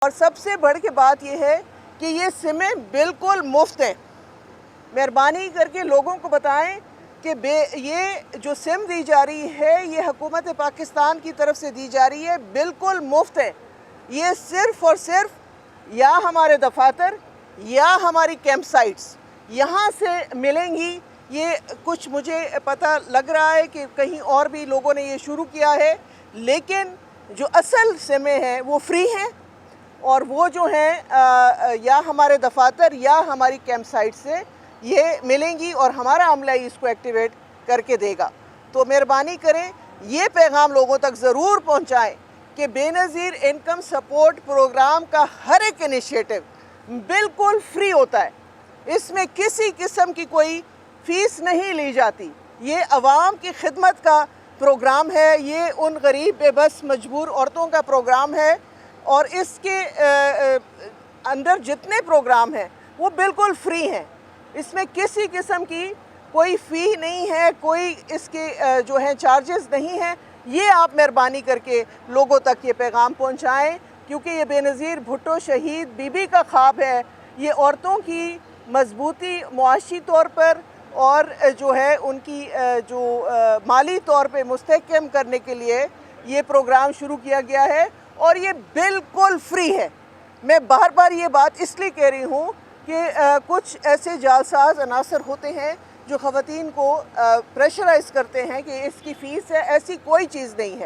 और सबसे बढ़ के बात यह है कि ये सिमें बिल्कुल मुफ्त हैं। मेहरबानी करके लोगों को बताएं कि ये जो सिम दी जा रही है ये हुकूमत पाकिस्तान की तरफ से दी जा रही है, बिल्कुल मुफ्त है। ये सिर्फ़ और सिर्फ या हमारे दफातर या हमारी कैंप साइट्स यहाँ से मिलेंगी। ये कुछ मुझे पता लग रहा है कि कहीं और भी लोगों ने ये शुरू किया है, लेकिन जो असल सिमें हैं वो फ्री हैं और वो जो हैं या हमारे दफातर या हमारी कैंप साइट से ये मिलेंगी और हमारा अमला इसको एक्टिवेट करके देगा। तो मेहरबानी करें, ये पैगाम लोगों तक ज़रूर पहुंचाएं कि बेनज़ीर इनकम सपोर्ट प्रोग्राम का हर एक इनिशिएटिव बिल्कुल फ्री होता है। इसमें किसी किस्म की कोई फ़ीस नहीं ली जाती। ये अवाम की खिदमत का प्रोग्राम है, ये उन गरीब बेबस मजबूर औरतों का प्रोग्राम है और इसके अंदर जितने प्रोग्राम हैं वो बिल्कुल फ्री हैं। इसमें किसी किस्म की कोई फ़ी नहीं है, कोई इसके जो है चार्जेस नहीं हैं। ये आप मेहरबानी करके लोगों तक ये पैगाम पहुंचाएं, क्योंकि ये बेनज़ीर भुट्टो शहीद बीबी का ख्वाब है। ये औरतों की मजबूती मुआशी तौर पर और जो है उनकी जो माली तौर पे मुस्तहकम करने के लिए ये प्रोग्राम शुरू किया गया है और ये बिल्कुल फ्री है। मैं बार बार ये बात इसलिए कह रही हूँ कि कुछ ऐसे जालसाज अनासर होते हैं जो ख़वातीन को प्रेशराइज़ करते हैं कि इसकी फ़ीस है। ऐसी कोई चीज़ नहीं है।